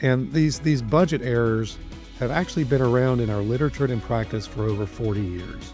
And these budget errors have actually been around in our literature and in practice for over 40 years.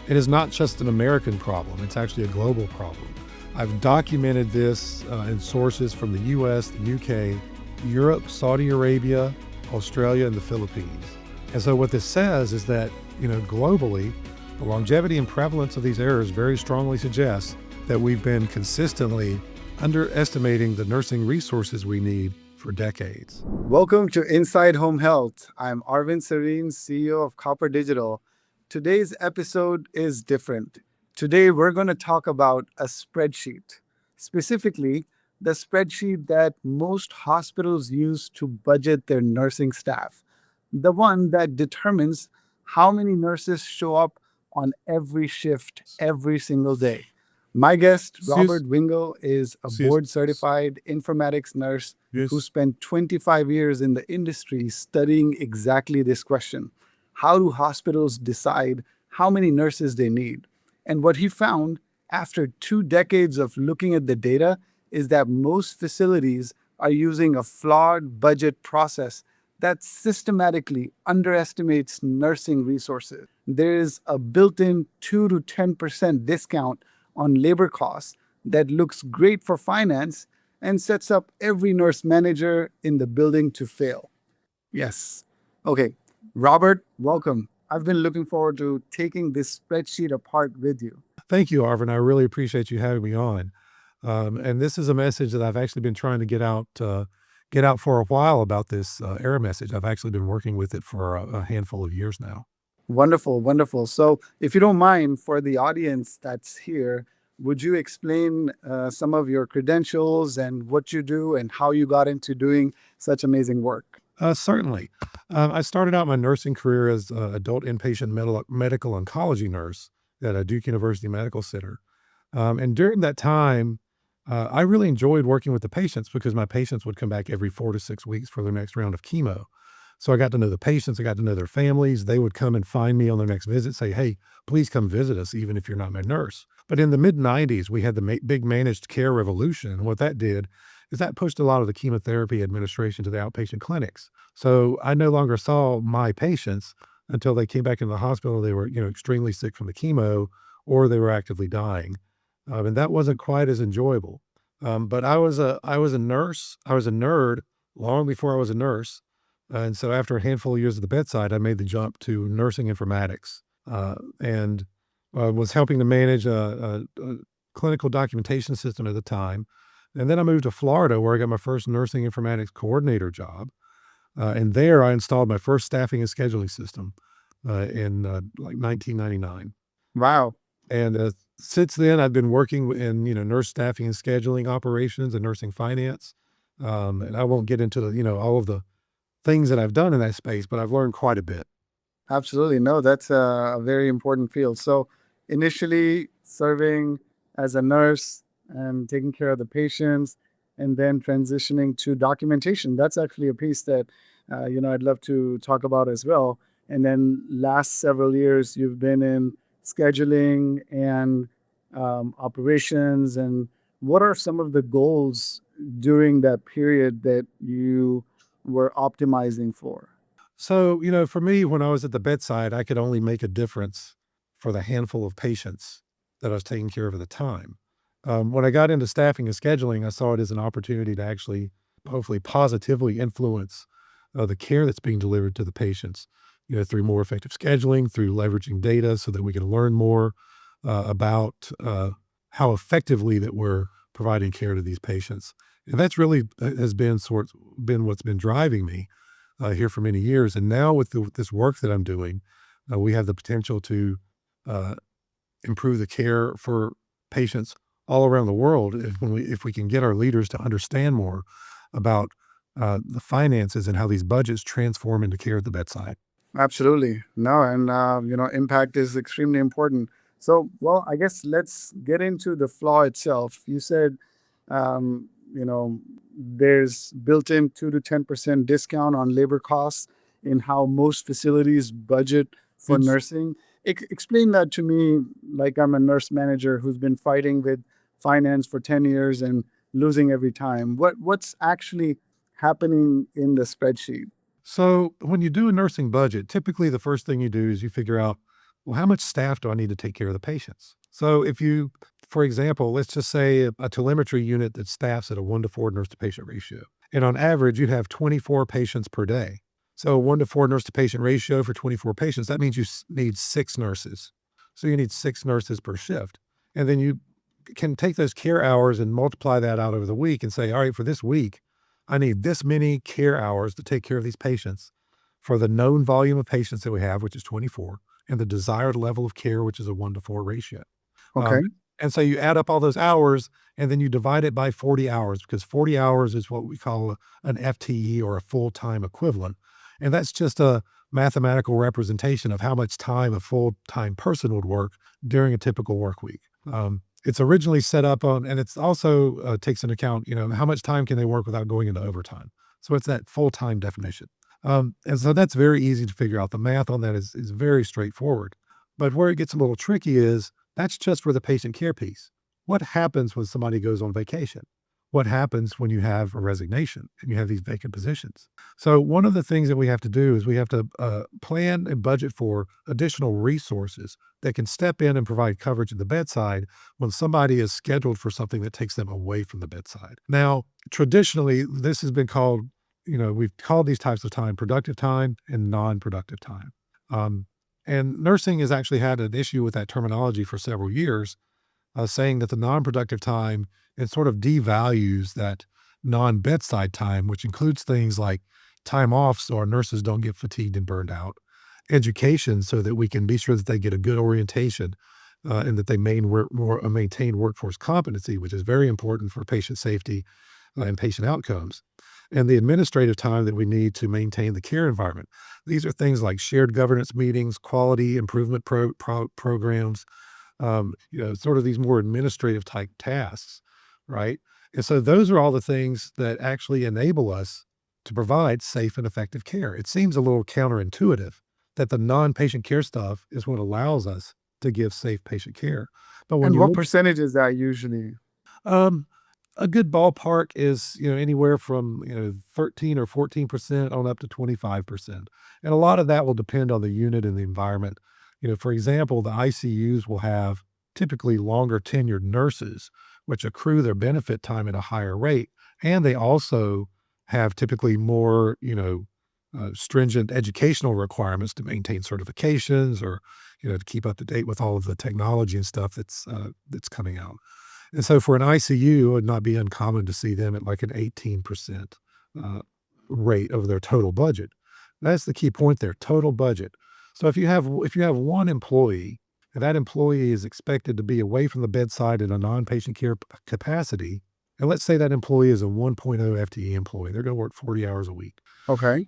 It is not just an American problem, it's actually a global problem. I've documented this in sources from the US, the UK, Europe, Saudi Arabia, Australia, and the Philippines. And so what this says is that, globally, the longevity and prevalence of these errors very strongly suggests that we've been consistently underestimating the nursing resources we need for decades. Welcome to Inside Home Health. I'm Arvind Sarin, CEO of Copper Digital. Today's episode is different. Today, we're going to talk about a spreadsheet, specifically the spreadsheet that most hospitals use to budget their nursing staff, the one that determines how many nurses show up on every shift every single day. My guest, Robert Wingo, is a board-certified informatics nurse who spent 25 years in the industry studying exactly this question. How do hospitals decide how many nurses they need? And what he found after 2 decades of looking at the data is that most facilities are using a flawed budget process that systematically underestimates nursing resources. There is a built-in 2 to 10% discount on labor costs that looks great for finance and sets up every nurse manager in the building to fail. Yes. Okay, Robert, welcome. I've been looking forward to taking this spreadsheet apart with you. Thank you, Arvind. I really appreciate you having me on. And this is a message that I've actually been trying to get out for a while about this error message. I've actually been working with it for a handful of years now. Wonderful, wonderful. So if you don't mind, for the audience that's here, would you explain some of your credentials and what you do and how you got into doing such amazing work? Certainly. I started out my nursing career as an adult inpatient medical oncology nurse at Duke University Medical Center. And during that time, I really enjoyed working with the patients because my patients would come back every 4 to 6 weeks for their next round of chemo. So I got to know the patients, I got to know their families. They would come and find me on their next visit, say, hey, please come visit us, even if you're not my nurse. But in the mid-90s, we had the big managed care revolution. And what that did is that pushed a lot of the chemotherapy administration to the outpatient clinics. So I no longer saw my patients until they came back into the hospital. They were, extremely sick from the chemo or they were actively dying. And that wasn't quite as enjoyable. But I was a nurse. I was a nerd long before I was a nurse. And so after a handful of years at the bedside, I made the jump to nursing informatics and was helping to manage a clinical documentation system at the time. And then I moved to Florida where I got my first nursing informatics coordinator job. And there I installed my first staffing and scheduling system in like 1999. Wow. And since then, I've been working in, nurse staffing and scheduling operations and nursing finance. And I won't get into all of the things that I've done in that space, but I've learned quite a bit. Absolutely. No, that's a very important field. So initially serving as a nurse and taking care of the patients and then transitioning to documentation. That's actually a piece that, I'd love to talk about as well. And then last several years, you've been in scheduling and operations. And what are some of the goals during that period that you were optimizing for? So, for me, when I was at the bedside, I could only make a difference for the handful of patients that I was taking care of at the time. When I got into staffing and scheduling, I saw it as an opportunity to actually hopefully positively influence the care that's being delivered to the patients, through more effective scheduling, through leveraging data so that we can learn more about how effectively that we're providing care to these patients. And that's really has been what's been driving me here for many years. And now with this work that I'm doing, we have the potential to improve the care for patients all around the world if we can get our leaders to understand more about the finances and how these budgets transform into care at the bedside. Absolutely. No, and impact is extremely important. So, well, I guess let's get into the flaw itself. You said, there's built-in 2 to 10% discount on labor costs in how most facilities budget for nursing. Explain that to me, like I'm a nurse manager who's been fighting with finance for 10 years and losing every time. What's actually happening in the spreadsheet? So when you do a nursing budget, typically the first thing you do is you figure out, well, how much staff do I need to take care of the patients? So if you, for example, let's just say a telemetry unit that staffs at a 1-to-4 nurse to patient ratio. And on average, you have 24 patients per day. So a 1-to-4 nurse to patient ratio for 24 patients, that means you need 6 nurses. So you need 6 nurses per shift. And then you can take those care hours and multiply that out over the week and say, all right, for this week, I need this many care hours to take care of these patients for the known volume of patients that we have, which is 24, and the desired level of care, which is a 1-to-4 ratio. Um, Okay. and so you add up all those hours and then you divide it by 40 hours because 40 hours is what we call an FTE or a full-time equivalent. And that's just a mathematical representation of how much time a full-time person would work during a typical work week. It's originally set up on, and it's also takes into account, how much time can they work without going into overtime. So it's that full-time definition. And so that's very easy to figure out. The math on that is very straightforward. But where it gets a little tricky is that's just for the patient care piece. What happens when somebody goes on vacation? What happens when you have a resignation and you have these vacant positions? So one of the things that we have to do is we have to plan and budget for additional resources that can step in and provide coverage at the bedside when somebody is scheduled for something that takes them away from the bedside. Now, traditionally, this has been called, we've called these types of time productive time and non-productive time. Um, and nursing has actually had an issue with that terminology for several years, saying that the non-productive time, it sort of devalues that non-bedside time, which includes things like time off so our nurses don't get fatigued and burned out, education so that we can be sure that they get a good orientation and that they maintain workforce competency, which is very important for patient safety and patient outcomes, and the administrative time that we need to maintain the care environment. These are things like shared governance meetings, quality improvement programs, sort of these more administrative type tasks, right? And so those are all the things that actually enable us to provide safe and effective care. It seems a little counterintuitive that the non-patient care stuff is what allows us to give safe patient care. But when And you what look, percentage is that usually? um, a good ballpark is, anywhere from, 13 or 14% on up to 25%. And a lot of that will depend on the unit and the environment. For example, the ICUs will have typically longer tenured nurses, which accrue their benefit time at a higher rate. And they also have typically more, stringent educational requirements to maintain certifications or, to keep up to date with all of the technology and stuff that's coming out. And so for an ICU, it would not be uncommon to see them at like an 18% uh, rate of their total budget. That's the key point there, total budget. So if you have one employee, and that employee is expected to be away from the bedside in a non-patient care capacity, and let's say that employee is a 1.0 FTE employee, they're going to work 40 hours a week. Okay.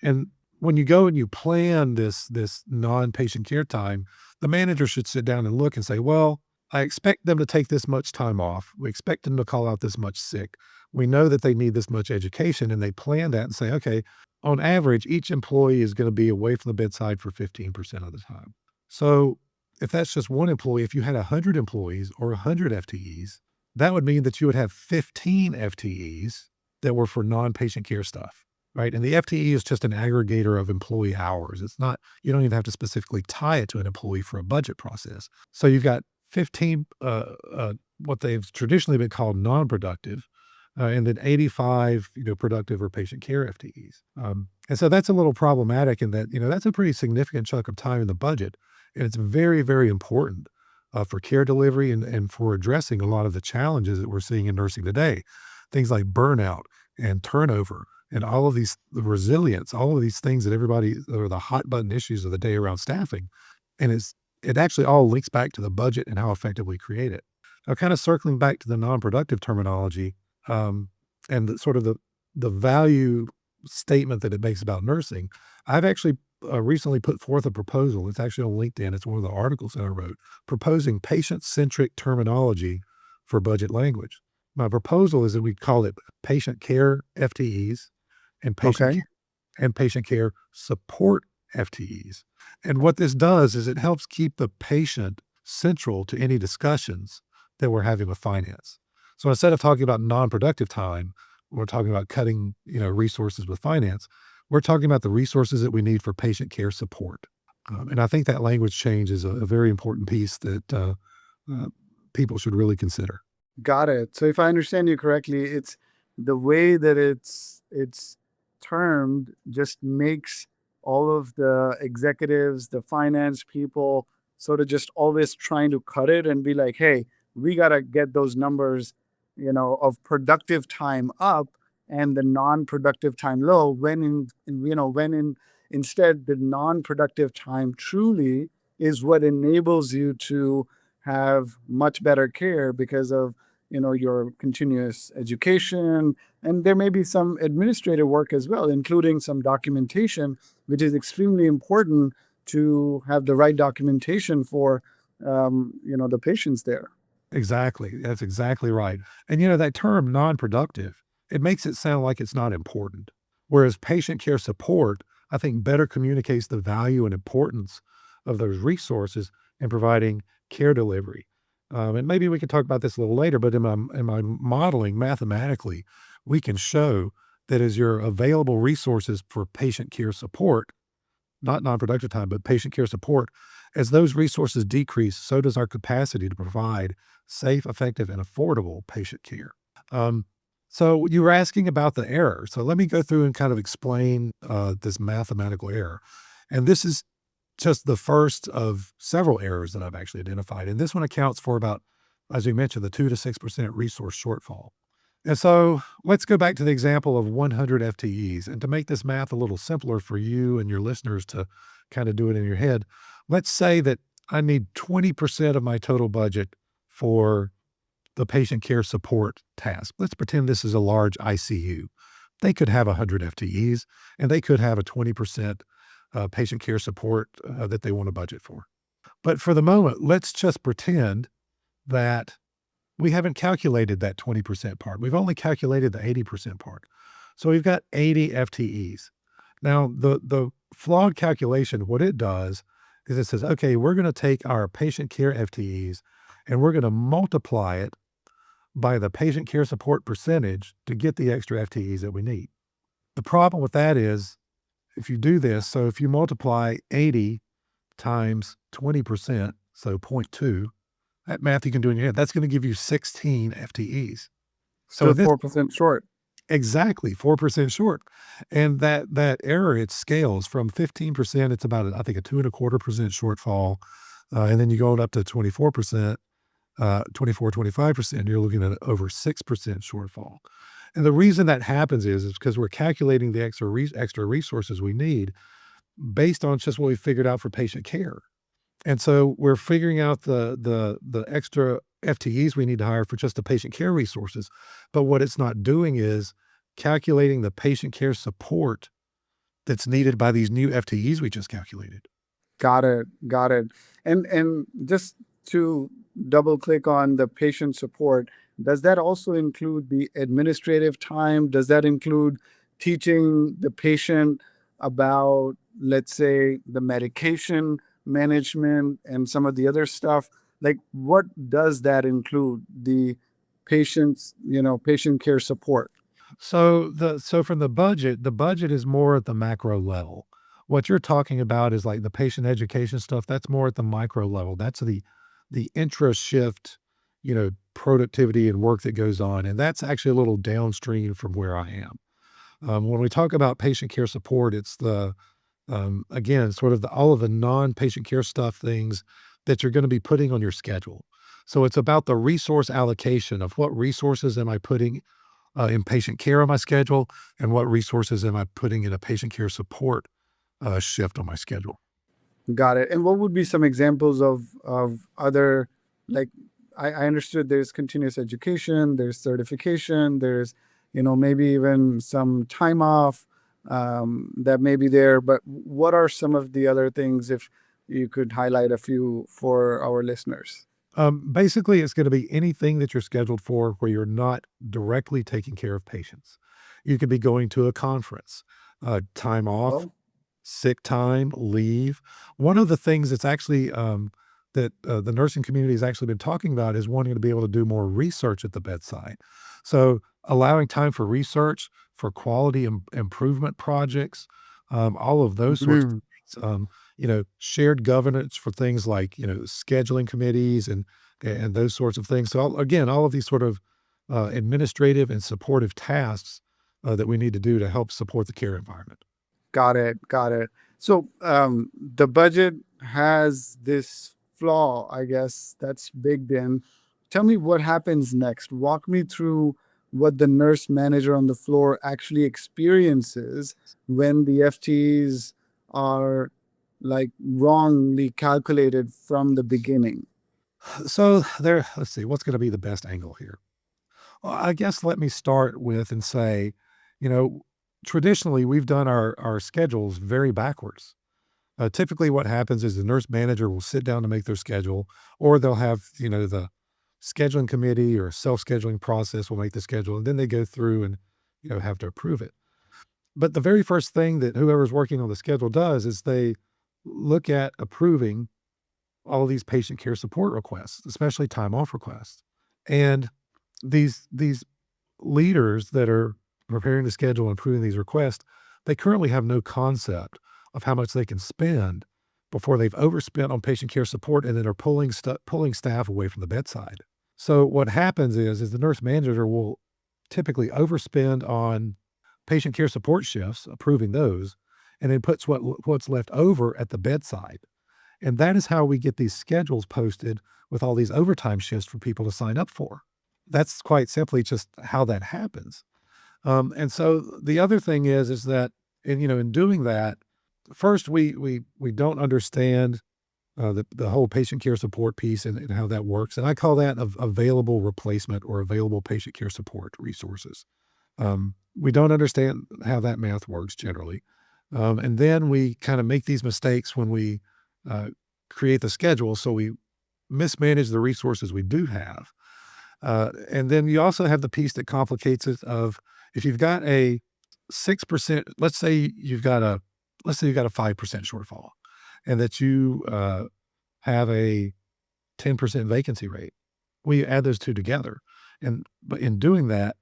And when you go and you plan this non-patient care time, the manager should sit down and look and say, well, I expect them to take this much time off. We expect them to call out this much sick. We know that they need this much education, and they plan that and say, okay, on average, each employee is going to be away from the bedside for 15% of the time. So if that's just one employee, if you had 100 employees or 100 FTEs, that would mean that you would have 15 FTEs that were for non-patient care stuff, right? And the FTE is just an aggregator of employee hours. It's not, you don't even have to specifically tie it to an employee for a budget process. So you've got 15, what they've traditionally been called non-productive, and then 85, productive or patient care FTEs. And so that's a little problematic in that, that's a pretty significant chunk of time in the budget. And it's very, very important for care delivery and for addressing a lot of the challenges that we're seeing in nursing today. Things like burnout and turnover and all of these, the resilience, all of these things that everybody, or the hot button issues of the day around staffing. And it actually all links back to the budget and how effective we create it. Now, kind of circling back to the non-productive terminology, and the value statement that it makes about nursing, I've actually recently put forth a proposal. It's actually on LinkedIn. It's one of the articles that I wrote, proposing patient-centric terminology for budget language. My proposal is that we call it patient care FTEs and Okay. patient care support FTEs. And what this does is it helps keep the patient central to any discussions that we're having with finance. So instead of talking about non-productive time, we're talking about cutting, resources with finance. We're talking about the resources that we need for patient care support. And I think that language change is a very important piece that uh, people should really consider. Got it. So if I understand you correctly, it's the way that it's termed just makes all of the executives, the finance people sort of just always trying to cut it and be like, "Hey, we got to get those numbers, of productive time up and the non-productive time low when instead the non-productive time truly is what enables you to have much better care because of your continuous education, and there may be some administrative work as well, including some documentation, which is extremely important to have the right documentation for the patients there. Exactly. That's exactly right. And that term non-productive, it makes it sound like it's not important. Whereas patient care support, I think better communicates the value and importance of those resources in providing care delivery. And maybe we can talk about this a little later, but in my modeling mathematically, we can show that as your available resources for patient care support, not non-productive time, but patient care support. As those resources decrease, so does our capacity to provide safe, effective, and affordable patient care. Um, so you were asking about the error. So let me go through and kind of explain this mathematical error. And this is just the first of several errors that I've actually identified. And this one accounts for about, as we mentioned, the 2 to 6% resource shortfall. And so let's go back to the example of 100 FTEs. And to make this math a little simpler for you and your listeners to kind of do it in your head, let's say that I need 20% of my total budget for the patient care support task. Let's pretend this is a large ICU. They could have 100 FTEs and they could have a 20% patient care support that they want to budget for. But for the moment, let's just pretend that we haven't calculated that 20% part. We've only calculated the 80% part. So we've got 80 FTEs. Now, the flawed calculation, what it does is it says, okay, we're going to take our patient care FTEs and we're going to multiply it by the patient care support percentage to get the extra FTEs that we need. The problem with that is if you do this, so if you multiply 80 times 20%, so zero point 0.2, that math you can do in your head, that's going to give you 16 FTEs. So Still this 4% short. exactly 4% short. And that error, it scales from 15%, it's about, I think, a 2.25% shortfall. And then you go up to 24%, 24, 25%, you're looking at over 6% shortfall. And the reason that happens is because we're calculating the extra resources we need based on just what we figured out for patient care. And so we're figuring out the extra FTEs we need to hire for just the patient care resources. But what it's not doing is calculating the patient care support that's needed by these new FTEs we just calculated. Got it. Got it. And just to double click on the patient support, does that also include the administrative time? Does that include teaching the patient about, let's say, the medication management and some of the other stuff? Like, what does that include? The patient care support. So from the budget is more at the macro level. What you're talking about is like the patient education stuff. That's more at the micro level. That's the intra shift, productivity and work that goes on, and that's actually a little downstream from where I am. When we talk about patient care support, it's the again sort of all of the non-patient care stuff things that you're going to be putting on your schedule. So it's about the resource allocation of what resources am I putting in patient care on my schedule, and what resources am I putting in a patient care support shift on my schedule. Got it. And what would be some examples of other, like, I understood there's continuous education, there's certification, there's maybe even some time off that may be there. But what are some of the other things, if you could highlight a few for our listeners? Basically, it's going to be anything that you're scheduled for where you're not directly taking care of patients. You could be going to a conference, time off, Oh, sick time, leave. One of the things that's actually that the nursing community has actually been talking about is wanting to be able to do more research at the bedside. So allowing time for research, for quality improvement projects, all of those sorts of Mm. things. Shared governance for things like scheduling committees and those sorts of things. So again, all of these sort of administrative and supportive tasks that we need to do to help support the care environment. Got it. Got it. So the budget has this flaw, I guess, that's baked in. Tell me what happens next. Walk me through what the nurse manager on the floor actually experiences when the FTEs are like wrongly calculated from the beginning. So let's see, what's going to be the best angle here? Well, I guess let me start with and say, you know, traditionally we've done our schedules very backwards. Typically, what happens is the nurse manager will sit down to make their schedule, or they'll have the scheduling committee or self scheduling process will make the schedule, and then they go through and have to approve it. But the very first thing that whoever's working on the schedule does is they look at approving all of these patient care support requests, especially time off requests. And these leaders that are preparing the schedule and approving these requests, they currently have no concept of how much they can spend before they've overspent on patient care support and then are pulling staff away from the bedside. So what happens is the nurse manager will typically overspend on patient care support shifts, approving those, and then puts what's left over at the bedside. And that is how we get these schedules posted with all these overtime shifts for people to sign up for. That's quite simply just how that happens. And so the other thing is that in doing that, first we don't understand the whole patient care support piece and how that works, and I call that available replacement or available patient care support resources. We don't understand how that math works generally, and then we kind of make these mistakes when we uh, create the schedule, so we mismanage the resources we do have. And then you also have the piece that complicates it of if you've got a 6%, let's say you've got a 5% shortfall and that you have a 10% vacancy rate. We add those two together. But in doing that,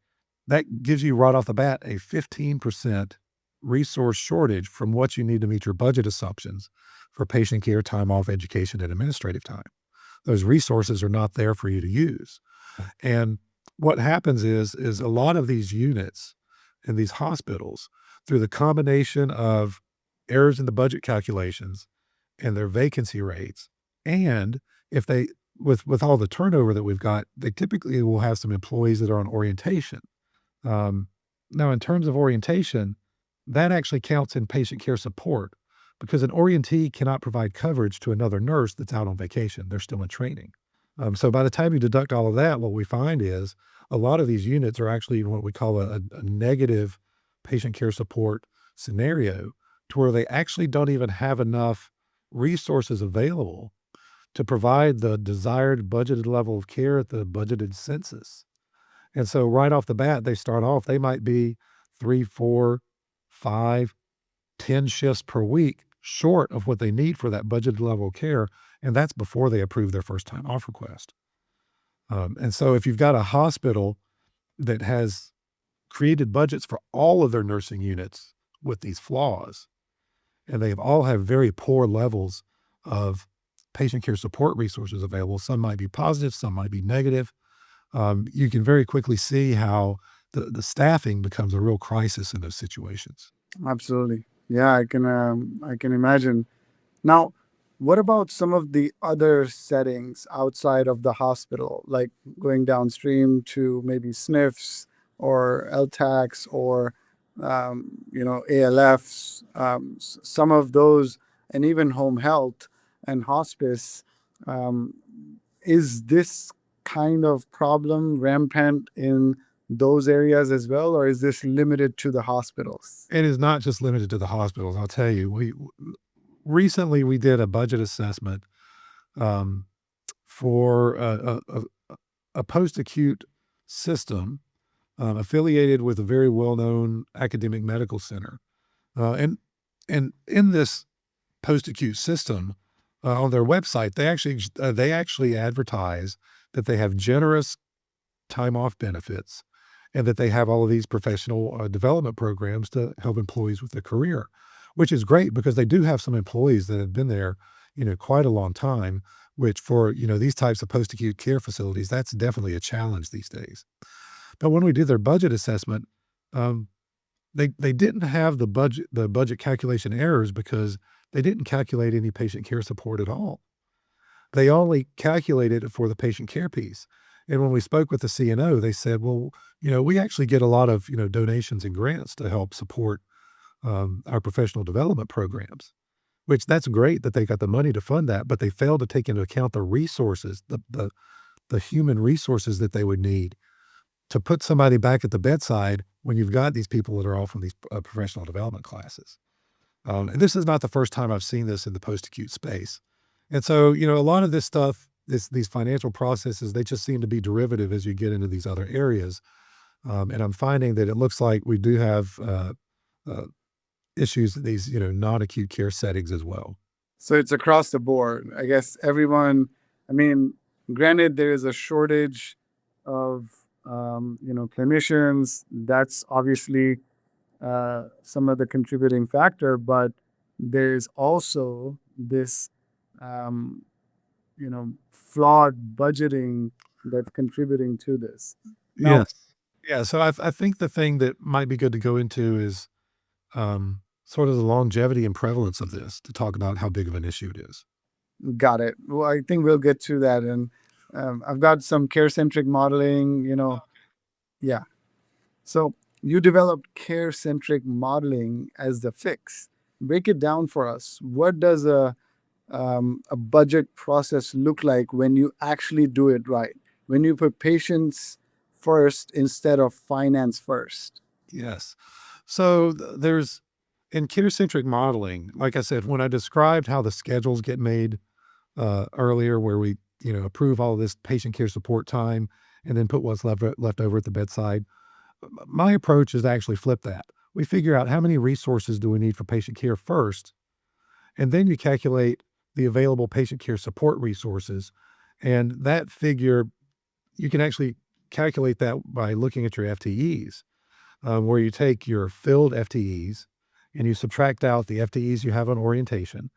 that gives you right off the bat a 15% resource shortage from what you need to meet your budget assumptions for patient care, time off, education, and administrative time. Those resources are not there for you to use. And what happens is a lot of these units in these hospitals, through the combination of errors in the budget calculations and their vacancy rates, and if they with all the turnover that we've got, they typically will have some employees that are on orientation. Um, Now, in terms of orientation, that actually counts in patient care support because an orientee cannot provide coverage to another nurse that's out on vacation. They're still in training. So by the time you deduct all of that, what we find is a lot of these units are actually in what we call a negative patient care support scenario to where they actually don't even have enough resources available to provide the desired budgeted level of care at the budgeted census. And so right off the bat, they start off, they might be 3, 4, 5, 10 shifts per week short of what they need for that budgeted level of care. And that's before they approve their first time off request. And so if you've got a hospital that has created budgets for all of their nursing units with these flaws, and they all have very poor levels of patient care support resources available, some might be positive, some might be negative. You can very quickly see how the staffing becomes a real crisis in those situations. Absolutely. Yeah, I can imagine. Now, what about some of the other settings outside of the hospital, like going downstream to maybe SNFs or LTACs or ALFs, some of those, and even home health and hospice. Um, is this kind of problem rampant in those areas as well, or is this limited to the hospitals? It is not just limited to the hospitals. I'll tell you, recently we did a budget assessment um, for a post acute system affiliated with a very well known academic medical center. And in this post acute system, on their website, they actually advertise that they have generous time off benefits and that they have all of these professional development programs to help employees with their career, which is great because they do have some employees that have been there, quite a long time, which for, these types of post-acute care facilities, that's definitely a challenge these days. But when we did their budget assessment, um, they didn't have the budget calculation errors because they didn't calculate any patient care support at all. They only calculated it for the patient care piece. And when we spoke with the CNO, they said, well, we actually get a lot of, donations and grants to help support our professional development programs, which that's great that they got the money to fund that, but they failed to take into account the resources, the human resources that they would need to put somebody back at the bedside when you've got these people that are all from these professional development classes. And this is not the first time I've seen this in the post-acute space. And so, a lot of this stuff, these financial processes, they just seem to be derivative as you get into these other areas. And I'm finding that it looks like we do have uh, issues in these, non-acute care settings as well. So it's across the board. I guess everyone, I mean, granted, there is a shortage of, clinicians. That's obviously some of the contributing factor, but there's also this, um, flawed budgeting that's contributing to this. Now, Yes. Yeah. So I think the thing that might be good to go into is sort of the longevity and prevalence of this to talk about how big of an issue it is. got it. Well, I think we'll get to that. And I've got some care centric modeling, yeah. So you developed care centric modeling as the fix. Break it down for us. What does a budget process look like when you actually do it right? When you put patients first instead of finance first? Yes. So there's in care centric modeling, like I said, when I described how the schedules get made earlier, where we, approve all of this patient care support time and then put what's left over at the bedside. My approach is to actually flip that. We figure out how many resources do we need for patient care first, and then you calculate the available patient care support resources. And that figure, you can actually calculate that by looking at your FTEs, where you take your filled FTEs and you subtract out the FTEs you have on orientation.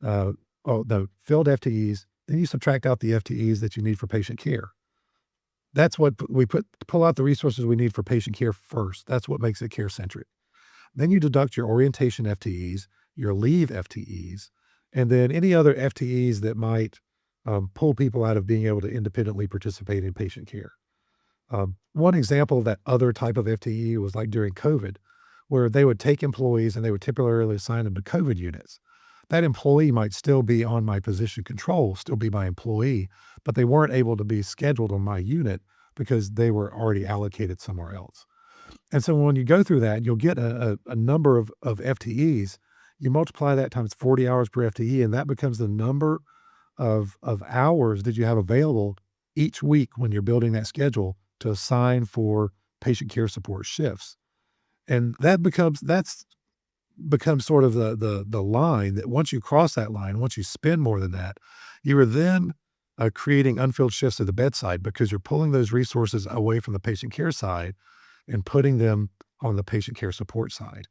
Uh, oh, no, filled FTEs. Then you subtract out the FTEs that you need for patient care. That's what we pull out the resources we need for patient care first. That's what makes it care centric. Then you deduct your orientation FTEs, your leave FTEs, and then any other FTEs that might pull people out of being able to independently participate in patient care. One example of that other type of FTE was like during COVID, where they would take employees and they would temporarily assign them to COVID units. That employee might still be on my position control, still be my employee, but they weren't able to be scheduled on my unit because they were already allocated somewhere else. And so when you go through that, you'll get a number of FTEs. You multiply that times 40 hours per FTE, and that becomes the number of hours that you have available each week when you're building that schedule to assign for patient care support shifts. And that's becomes sort of the line that once you cross that line, once you spend more than that, you are then creating unfilled shifts at the bedside because you're pulling those resources away from the patient care side and putting them on the patient care support side.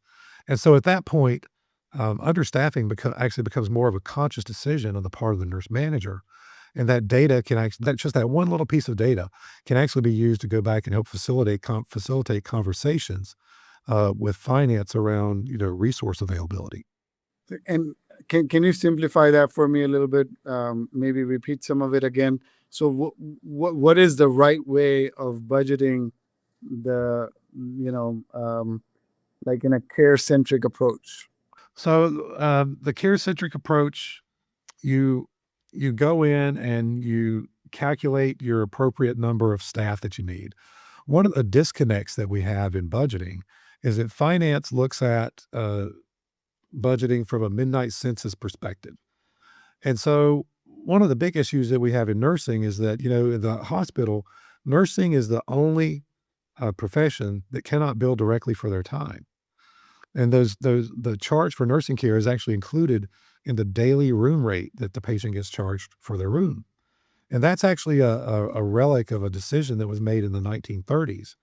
And so at that point, understaffing actually becomes more of a conscious decision on the part of the nurse manager. And that data can actually, that's just that one little piece of data can actually be used to go back and help facilitate conversations with finance around, resource availability. And can you simplify that for me a little bit? Maybe repeat some of it again. So what is the right way of budgeting the like in a care centric approach? So the care centric approach, you you go in and you calculate your appropriate number of staff that you need. One of the disconnects that we have in budgeting is that finance looks at budgeting from a midnight census perspective. And so one of the big issues that we have in nursing is that, in the hospital, nursing is the only profession that cannot bill directly for their time. And the charge for nursing care is actually included in the daily room rate that the patient gets charged for their room. And that's actually a relic of a decision that was made in the 1930s.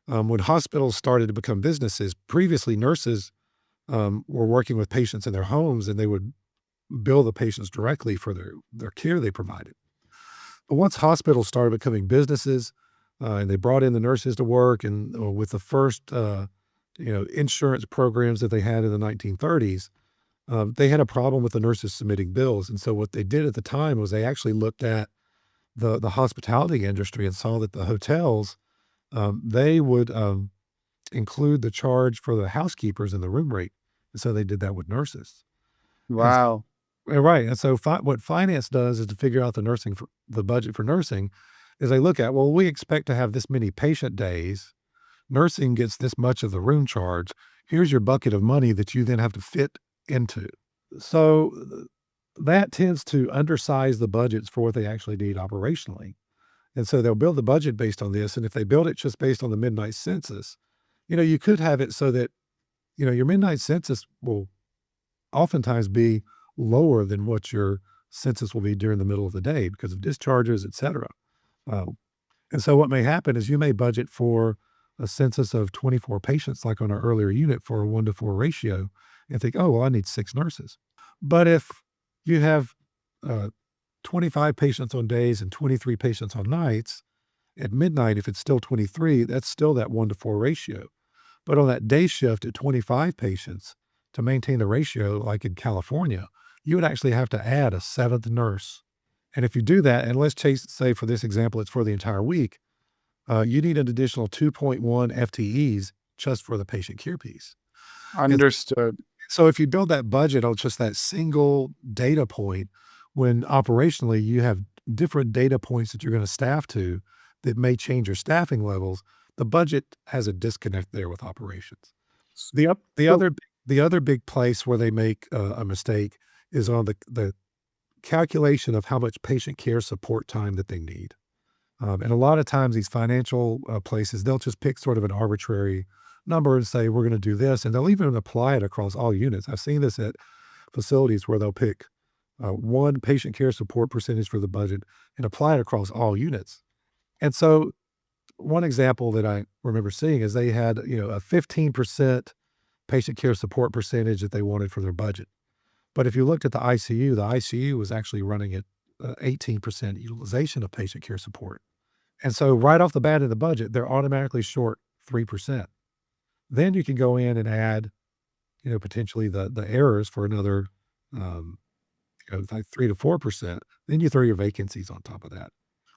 When hospitals started to become businesses, previously nurses were working with patients in their homes and they would bill the patients directly for their care they provided. But once hospitals started becoming businesses, and they brought in the nurses to work, and with the first insurance programs that they had in the 1930s, they had a problem with the nurses submitting bills. And so what they did at the time was they actually looked at the hospitality industry and saw that the hotels they would include the charge for the housekeepers in the room rate. And so they did that with nurses. And Wow. right, and so what finance does is to figure out the budget for nursing is they look at, well, we expect to have this many patient days. Nursing gets this much of the room charge. Here's your bucket of money that you then have to fit into. So that tends to undersize the budgets for what they actually need operationally. And so they'll build the budget based on this. And if they build it just based on the midnight census, you could have it so that, your midnight census will oftentimes be lower than what your census will be during the middle of the day because of discharges, et cetera. Um, and so what may happen is you may budget for a census of 24 patients, like on our earlier unit for a 1-to-4 ratio, and think, oh, well, I need 6 nurses. But if you have 25 patients on days and 23 patients on nights, at midnight, if it's still 23, that's still that 1-to-4 ratio. But on that day shift at 25 patients, to maintain the ratio, like in California, you would actually have to add a seventh nurse. And if you do that, and say for this example, it's for the entire week, you need an additional 2.1 FTEs just for the patient care piece. And Understood. so if you build that budget on just that single data point, when operationally you have different data points that you're going to staff to that may change your staffing levels, the budget has a disconnect there with operations. The So other the other big place where they make a mistake is on the calculation of how much patient care support time that they need. And a lot of times these financial places, they'll just pick sort of an arbitrary number and say, we're going to do this. And they'll even apply it across all units. I've seen this at facilities where they'll pick one patient care support percentage for the budget and apply it across all units. And so one example that I remember seeing is they had, a 15% patient care support percentage that they wanted for their budget. But if you looked at the ICU was actually running at 18% utilization of patient care support. And so right off the bat in the budget, they're automatically short 3%. Then you can go in and add, potentially the errors for another um, like 3 to 4%. Then you throw your vacancies on top of that.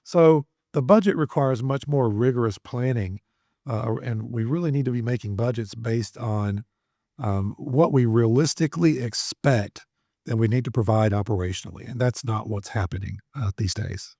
So the budget requires much more rigorous planning, and we really need to be making budgets based on what we realistically expect that we need to provide operationally, and that's not what's happening these days.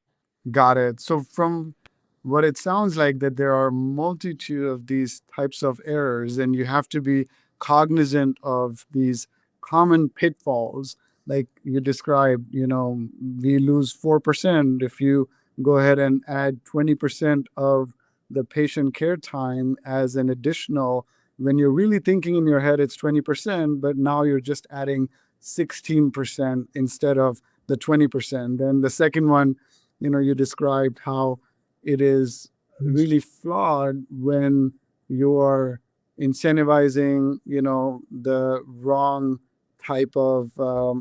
got it. So from what it sounds like that there are multitude of these types of errors and you have to be cognizant of these common pitfalls like you described, we lose 4% if you go ahead and add 20% of the patient care time as an additional when you're really thinking in your head it's 20%, but now you're just adding 16% instead of the 20%. Then the second one, you described how it is really flawed when you are incentivizing, the wrong type of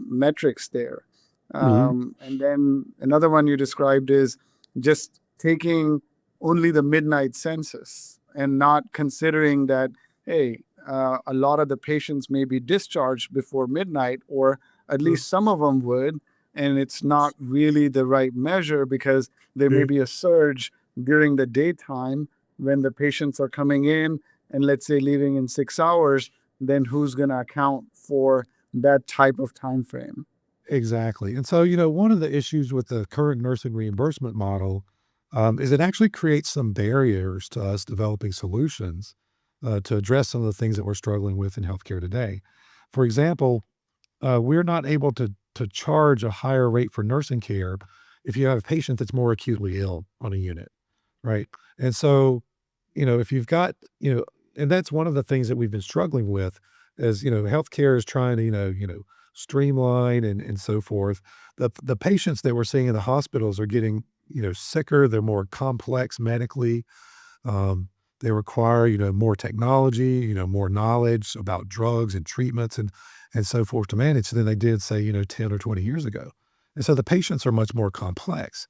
metrics there. Mhm. And then another one you described is just taking only the midnight census and not considering that, hey, a lot of the patients may be discharged before midnight, or at least some of them would, and it's not really the right measure because there may be a surge during the daytime when the patients are coming in and let's say leaving in 6 hours, then who's going to account for that type of time frame? Exactly. And so, one of the issues with the current nursing reimbursement model is it actually creates some barriers to us developing solutions to address some of the things that we're struggling with in healthcare today. For example, we're not able to charge a higher rate for nursing care if you have a patient that's more acutely ill on a unit, right? And so, if you've got, and that's one of the things that we've been struggling with as healthcare is trying to streamline and so forth. The patients that we're seeing in the hospitals are getting sicker. They're more complex medically. Um, they require more technology, more knowledge about drugs and treatments and so forth to manage than they did, say, 10 or 20 years ago. And so the patients are much more complex.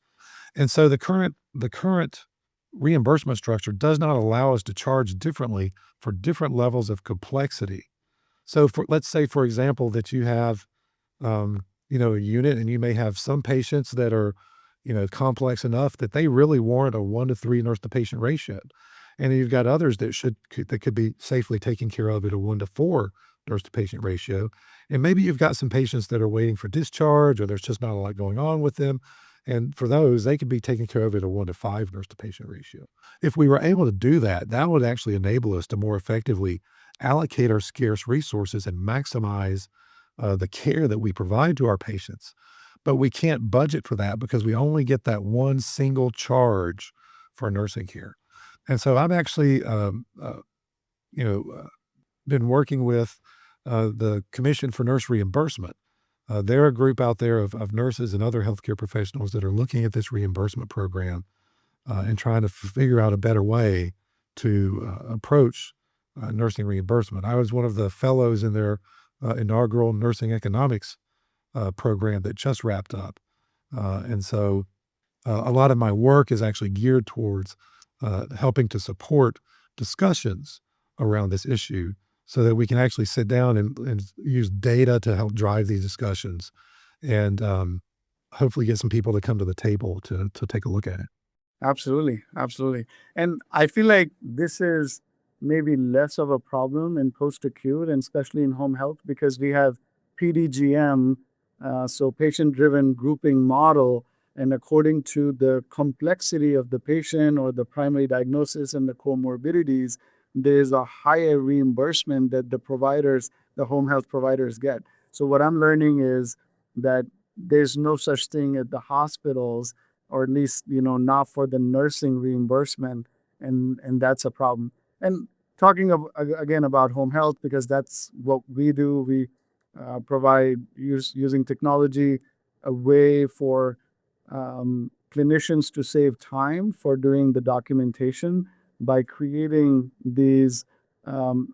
And so the current reimbursement structure does not allow us to charge differently for different levels of complexity. So let's say, for example, that you have a unit, and you may have some patients that are, complex enough that they really warrant a 1 to 3 nurse to patient ratio. And then you've got others that could be safely taken care of at a 1 to 4 nurse to patient ratio. And maybe you've got some patients that are waiting for discharge, or there's just not a lot going on with them. And for those, they could be taken care of at a 1 to 5 nurse to patient ratio. If we were able to do that, that would actually enable us to more effectively allocate our scarce resources and maximize the care that we provide to our patients. But we can't budget for that because we only get that one single charge for nursing care. And so I've actually, you know, uh, been working with the Commission for Nurse Reimbursement. They're a group out there of nurses and other healthcare professionals that are looking at this reimbursement program and trying to figure out a better way to approach nursing reimbursement. I was one of the fellows in their inaugural nursing economics program that just wrapped up. And so a lot of my work is actually geared towards helping to support discussions around this issue so that we can actually sit down and use data to help drive these discussions and hopefully get some people to come to the table to take a look at it. Absolutely, absolutely. And I feel like this is maybe less of a problem in post-acute and especially in home health because we have PDGM, so patient-driven grouping model, and according to the complexity of the patient or the primary diagnosis and the comorbidities, there's a higher reimbursement that the home health providers get. So what I'm learning is that there's no such thing at the hospitals, or at least not for the nursing reimbursement, and that's a problem. And talking again about home health, because that's what we do. We provide using technology a way for clinicians to save time for doing the documentation by creating these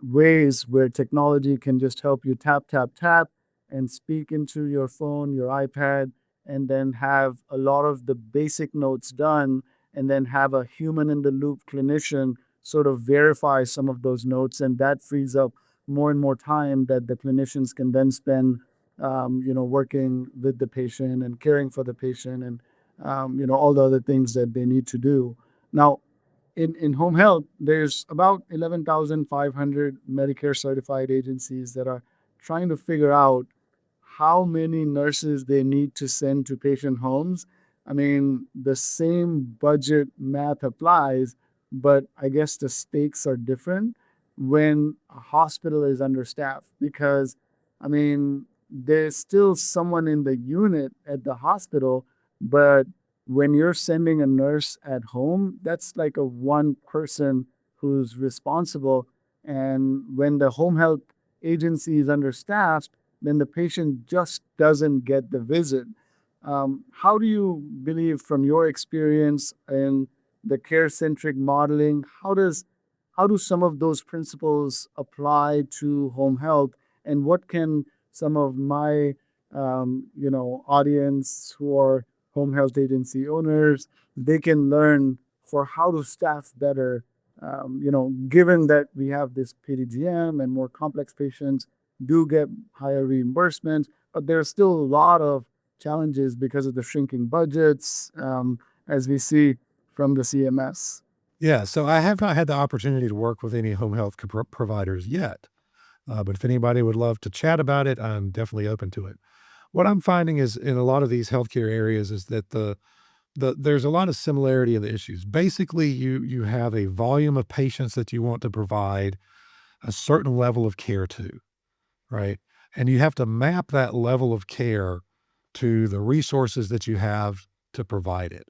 ways where technology can just help you tap tap tap and speak into your phone, your iPad, and then have a lot of the basic notes done, and then have a human in the loop clinician sort of verify some of those notes, and that frees up more and more time that the clinicians can then spend working with the patient and caring for the patient, and all the other things that they need to do. Now, in home health, there's about 11,500 Medicare certified agencies that are trying to figure out how many nurses they need to send to patient homes. I mean, the same budget math applies, but I guess the stakes are different when a hospital is understaffed because, I mean, there's still someone in the unit at the hospital, but when you're sending a nurse at home, that's like a one person who's responsible. And when the home health agency is understaffed, then the patient just doesn't get the visit. How do you believe, from your experience in the care-centric modeling, how do some of those principles apply to home health, and what can some of my audience who are home health agency owners, they can learn for how to staff better? Given that we have this PDGM and more complex patients do get higher reimbursements, but there are still a lot of challenges because of the shrinking budgets, as we see from the CMS. Yeah, so I have not had the opportunity to work with any home health providers yet, but if anybody would love to chat about it, I'm definitely open to it. What I'm finding is in a lot of these healthcare areas is that there's a lot of similarity in the issues. Basically, you have a volume of patients that you want to provide a certain level of care to, right? And you have to map that level of care to the resources that you have to provide it.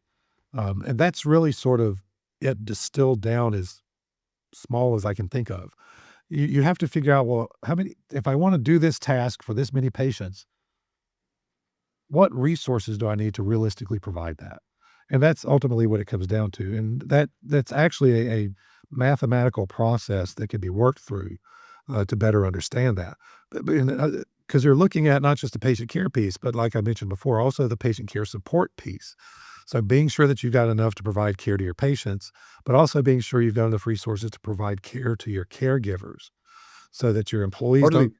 And that's really sort of it distilled down as small as I can think of. You have to figure out, well, how many, if I want to do this task for this many patients, what resources do I need to realistically provide that? And that's ultimately what it comes down to. And that's actually a mathematical process that can be worked through to better understand that. Because you're looking at not just the patient care piece, but like I mentioned before, also the patient care support piece. So being sure that you've got enough to provide care to your patients, but also being sure you've got enough resources to provide care to your caregivers so that your employees Totally.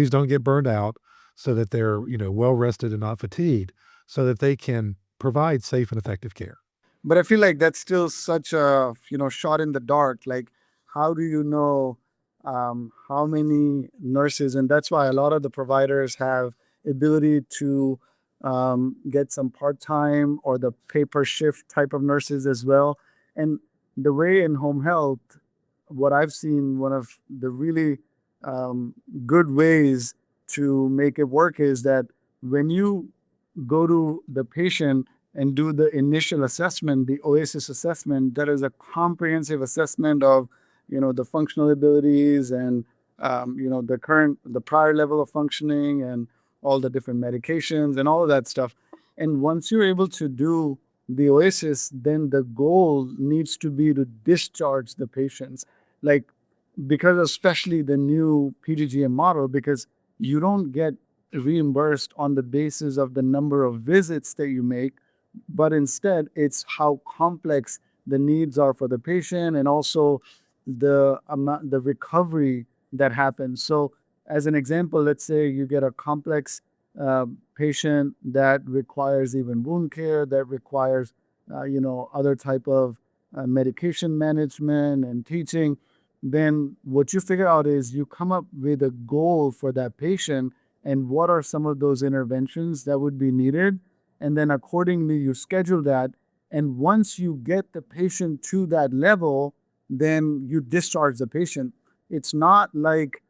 don't get burned out, so that they're, well rested and not fatigued, so that they can provide safe and effective care. But I feel like that's still such a, shot in the dark. Like, how do you know how many nurses? And that's why a lot of the providers have ability to get some part-time or the pay per shift type of nurses as well. And the way in home health, what I've seen, one of the really um, good ways to make it work is that when you go to the patient and do the initial assessment, the OASIS assessment, that is a comprehensive assessment of, the functional abilities and, the prior level of functioning and all the different medications and all of that stuff. And once you're able to do the OASIS, then the goal needs to be to discharge the patients. Like, because especially the new PDGM model, because you don't get reimbursed on the basis of the number of visits that you make, but instead it's how complex the needs are for the patient and also the recovery that happens. So, as an example, let's say you get a complex patient that requires even wound care, that requires other type of medication management and teaching. Then what you figure out is you come up with a goal for that patient and what are some of those interventions that would be needed, and then accordingly you schedule that. And once you get the patient to that level, then you discharge the patient. It's not like,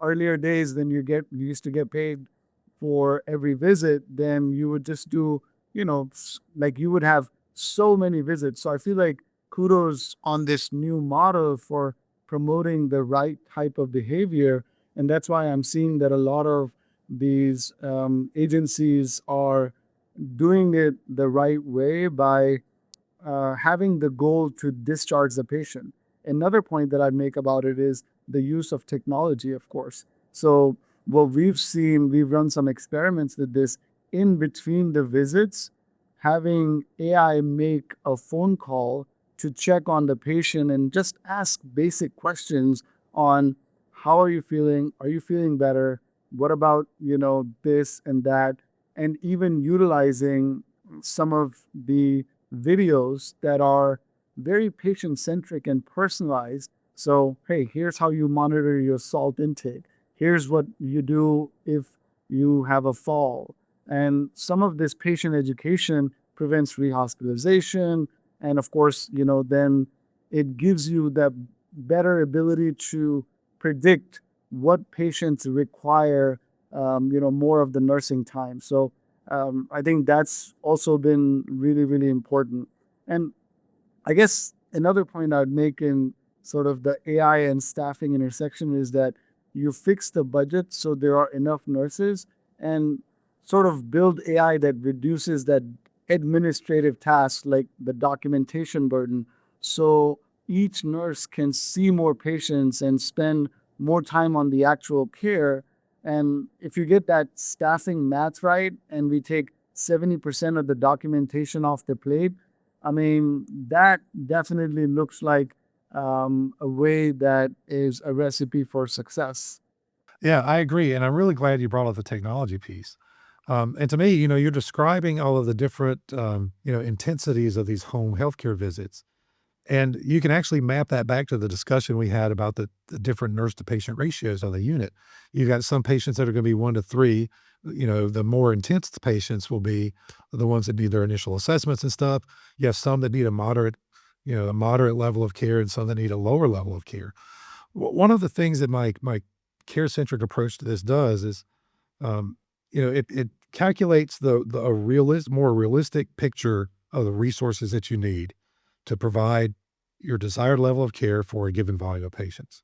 earlier days, then you used to get paid for every visit. Then you would just do, like you would have so many visits. So I feel like kudos on this new model for promoting the right type of behavior. And that's why I'm seeing that a lot of these agencies are doing it the right way by having the goal to discharge the patient. Another point that I'd make about it is the use of technology, of course. So, what we've seen, we've run some experiments with this in between the visits, having AI make a phone call to check on the patient and just ask basic questions on how are you feeling? Are you feeling better? What about, this and that? And even utilizing some of the videos that are very patient centric and personalized. So, hey, here's how you monitor your salt intake. Here's what you do if you have a fall. And some of this patient education prevents rehospitalization. And of course, then it gives you that better ability to predict what patients require, more of the nursing time. So, I think that's also been really, really important. And I guess another point I'd make in sort of the AI and staffing intersection is that you fix the budget so there are enough nurses and sort of build AI that reduces that administrative task like the documentation burden. So each nurse can see more patients and spend more time on the actual care. And if you get that staffing math right and we take 70% of the documentation off the plate, I mean, that definitely looks like a way that is a recipe for success. Yeah, I agree, and I'm really glad you brought up the technology piece. And to me, you're describing all of the different, intensities of these home healthcare visits, and you can actually map that back to the discussion we had about the different nurse to patient ratios on the unit. You've got some patients that are going to be 1 to 3. The more intense the patients will be the ones that need their initial assessments and stuff. You have some that need a moderate level of care, and some that need a lower level of care. One of the things that my care centric approach to this does is, um, it calculates the a more realistic picture of the resources that you need to provide, your desired level of care for a given volume of patients.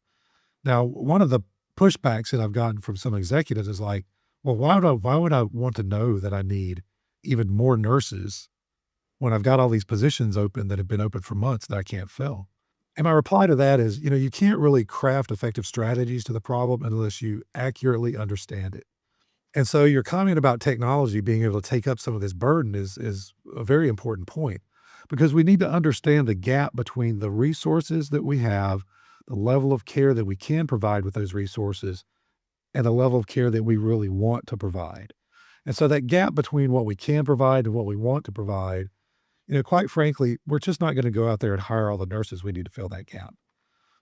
Now, one of the pushbacks that I've gotten from some executives is like, well, why would I want to know that I need even more nurses when I've got all these positions open that have been open for months that I can't fill? And my reply to that is, you can't really craft effective strategies to the problem unless you accurately understand it. And so your comment about technology being able to take up some of this burden is a very important point because we need to understand the gap between the resources that we have, the level of care that we can provide with those resources, and the level of care that we really want to provide. And so that gap between what we can provide and what we want to provide, quite frankly, we're just not going to go out there and hire all the nurses we need to fill that gap.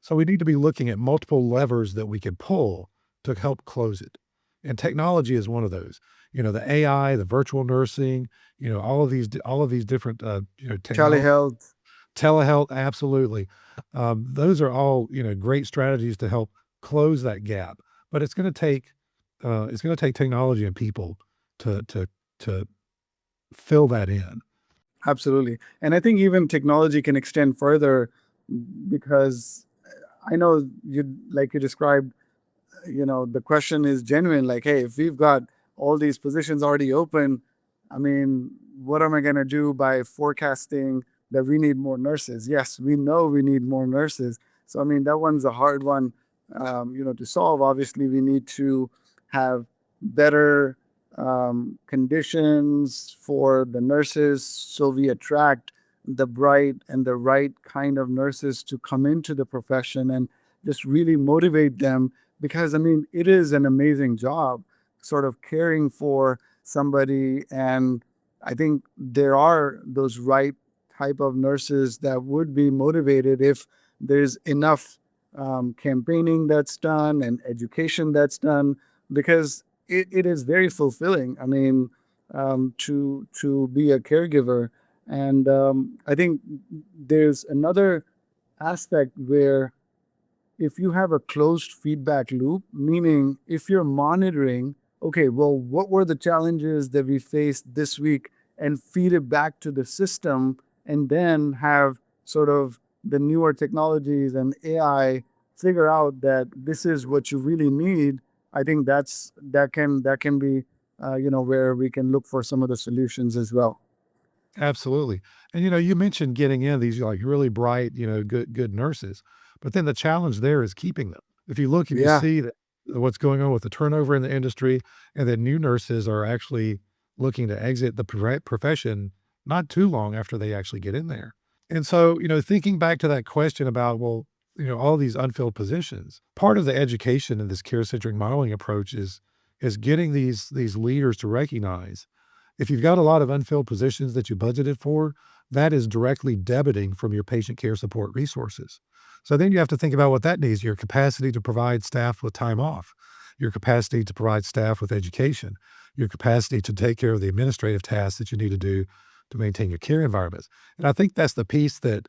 So we need to be looking at multiple levers that we can pull to help close it. And technology is one of those. The AI, the virtual nursing, all of these different technology, Telehealth. telehealth, absolutely. Those are all great strategies to help close that gap. But it's going to take technology and people to fill that in. Absolutely. And I think even technology can extend further because I know like you described, the question is genuine. Like, hey, if we've got all these positions already open, I mean, what am I going to do by forecasting that we need more nurses? Yes, we know we need more nurses. So, I mean, that one's a hard one, to solve. Obviously, we need to have better conditions for the nurses so we attract the bright and the right kind of nurses to come into the profession and just really motivate them because I mean, it is an amazing job sort of caring for somebody. And I think there are those right type of nurses that would be motivated if there's enough campaigning that's done and education that's done because it is very fulfilling. I mean, to be a caregiver. And I think there's another aspect where if you have a closed feedback loop, meaning if you're monitoring, okay, well, what were the challenges that we faced this week and feed it back to the system and then have sort of the newer technologies and AI figure out that this is what you really need. I think that can be where we can look for some of the solutions as well. Absolutely. And you mentioned getting in these like really bright, good nurses, but then the challenge there is keeping them. If you look and you Yeah, see that what's going on with the turnover in the industry, and that new nurses are actually looking to exit the profession not too long after they actually get in there. And so, thinking back to that question about, well, all these unfilled positions, part of the education in this care-centric modeling approach is getting these leaders to recognize if you've got a lot of unfilled positions that you budgeted for, that is directly debiting from your patient care support resources. So then you have to think about what that needs, your capacity to provide staff with time off, your capacity to provide staff with education, your capacity to take care of the administrative tasks that you need to do to maintain your care environments. And I think that's the piece that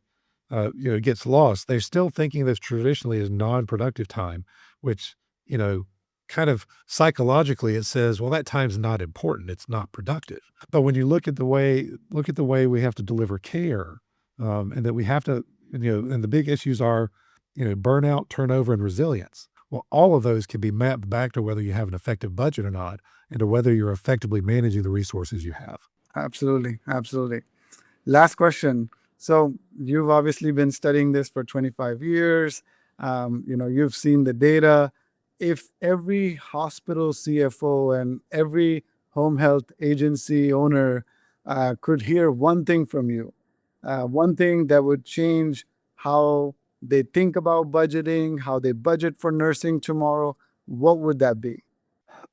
gets lost. They're still thinking this traditionally as non-productive time, which, you know, kind of psychologically it says, well, that time's not important. It's not productive. But when you look at the way we have to deliver care, and that we have to, and the big issues are, burnout, turnover, and resilience. Well, all of those can be mapped back to whether you have an effective budget or not, and to whether you're effectively managing the resources you have. absolutely. Absolutely. Last question. So you've obviously been studying this for 25 years. You've seen the data. If every hospital CFO and every home health agency owner could hear one thing from you, one thing that would change how they think about budgeting, how they budget for nursing tomorrow, what would that be?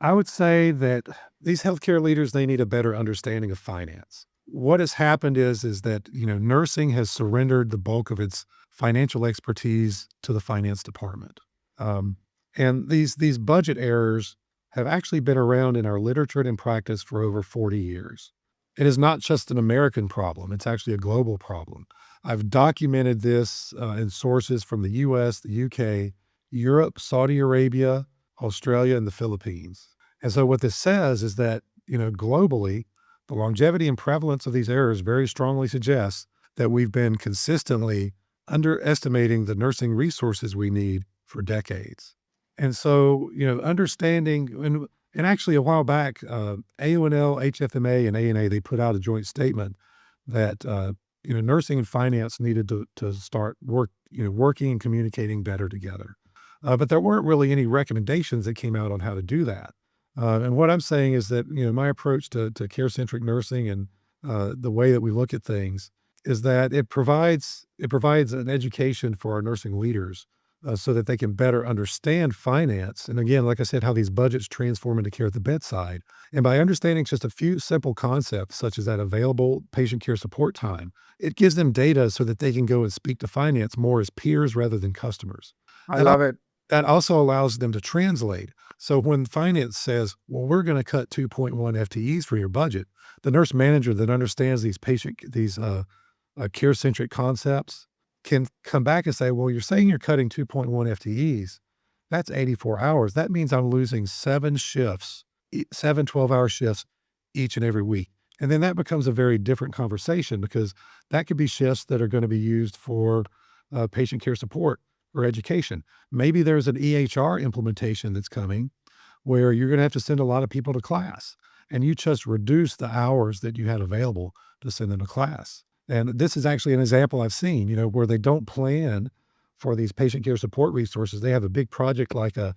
I would say that these healthcare leaders, they need a better understanding of finance. What has happened is that, nursing has surrendered the bulk of its financial expertise to the finance department. Um, and these budget errors have actually been around in our literature and in practice for over 40 years. It is not just an American problem, it's actually a global problem. I've documented this in sources from the US, the UK, Europe, Saudi Arabia, Australia, and the Philippines. And so what this says is that, globally, the longevity and prevalence of these errors very strongly suggests that we've been consistently underestimating the nursing resources we need for decades. And so, understanding and actually a while back, AONL, HFMA, and ANA, they put out a joint statement that nursing and finance needed to start working and communicating better together. But there weren't really any recommendations that came out on how to do that. And what I'm saying is that my approach to care centric nursing and the way that we look at things is that it provides an education for our nursing leaders so that they can better understand finance. And again, like I said, how these budgets transform into care at the bedside. And by understanding just a few simple concepts, such as that available patient care support time, it gives them data so that they can go and speak to finance more as peers rather than customers. I That, al- love it. that also allows them to translate. So when finance says, well, we're going to cut 2.1 FTEs for your budget, the nurse manager that understands these care centric concepts can come back and say, well, you're saying you're cutting 2.1 FTEs. That's 84 hours. That means I'm losing 7 12-hour shifts each and every week. And then that becomes a very different conversation because that could be shifts that are going to be used for patient care support or education. Maybe there's an EHR implementation that's coming where you're going to have to send a lot of people to class and you just reduce the hours that you had available to send them to class. And this is actually an example I've seen, where they don't plan for these patient care support resources. They have a big project like an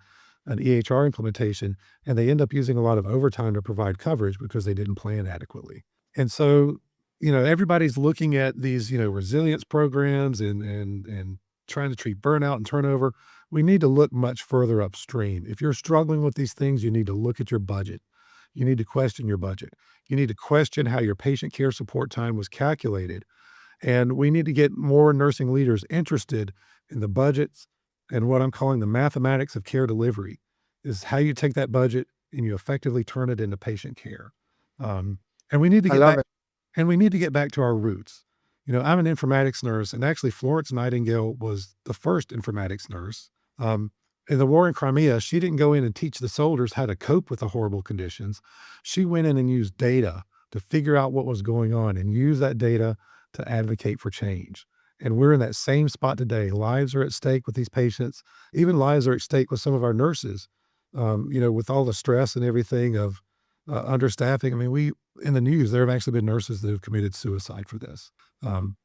EHR implementation, and they end up using a lot of overtime to provide coverage because they didn't plan adequately. And so, everybody's looking at these, resilience programs and trying to treat burnout and turnover. We need to look much further upstream. If you're struggling with these things, you need to look at your budget. You need to question your budget. You need to question how your patient care support time was calculated. And we need to get more nursing leaders interested in the budgets and what I'm calling the mathematics of care delivery is how you take that budget and you effectively turn it into patient care. Um, and we need to I get love back it. and we need to get back to our roots. I'm an informatics nurse, and actually Florence Nightingale was the first informatics nurse. Um, in the war in Crimea, she didn't go in and teach the soldiers how to cope with the horrible conditions. She went in and used data to figure out what was going on and use that data to advocate for change. And we're in that same spot today. Lives are at stake with these patients. Even lives are at stake with some of our nurses. With all the stress and everything of understaffing. I mean, in the news there have actually been nurses that have committed suicide for this. Um,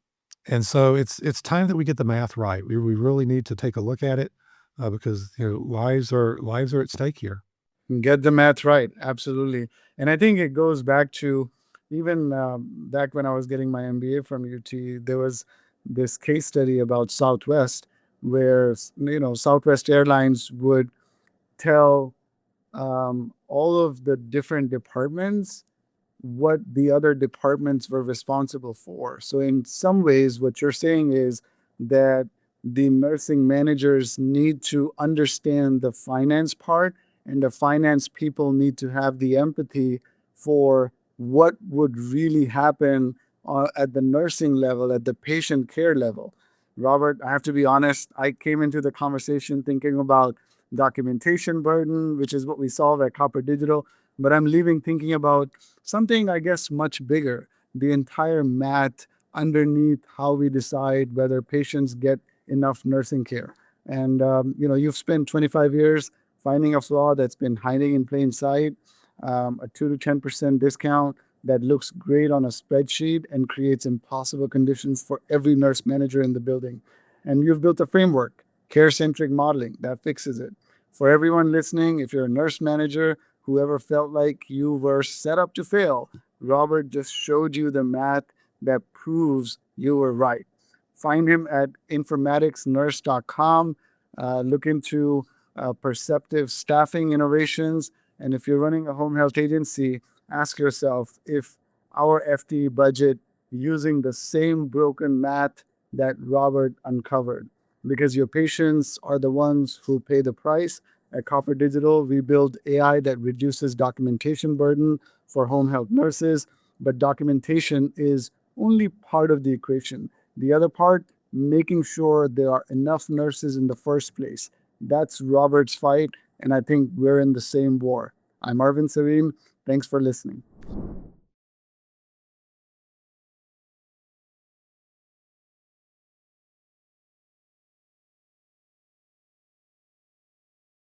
and so it's time that we get the math right. We really need to take a look at it because lives are at stake here. Get the math right. Absolutely. And I think it goes back to even back when I was getting my MBA from UT, there was this case study about Southwest where, Southwest Airlines would tell all of the different departments what the other departments were responsible for. So, in some ways, what you're saying is that the nursing managers need to understand the finance part, and the finance people need to have the empathy for what would really happen at the nursing level, at the patient care level. Robert, I have to be honest, I came into the conversation thinking about documentation burden, which is what we solve at Copper Digital, but I'm leaving thinking about something, I guess, much bigger, the entire math underneath how we decide whether patients get enough nursing care. And, you've spent 25 years finding a flaw that's been hiding in plain sight, a 2 to 10% discount that looks great on a spreadsheet and creates impossible conditions for every nurse manager in the building. And you've built a framework, care centric modeling, that fixes it. For everyone listening, if you're a nurse manager, whoever felt like you were set up to fail, Robert just showed you the math that proves you were right. Find him at informaticsnurse.com. Look into perceptive staffing innovations. And if you're running a home health agency, ask yourself if our FTE budget using the same broken math that Robert uncovered. Because your patients are the ones who pay the price. At Copper Digital, we build AI that reduces documentation burden for home health nurses, but documentation is only part of the equation. The other part, making sure there are enough nurses in the first place. That's Robert's fight, and I think we're in the same war. I'm Arvind Sarin. Thanks for listening.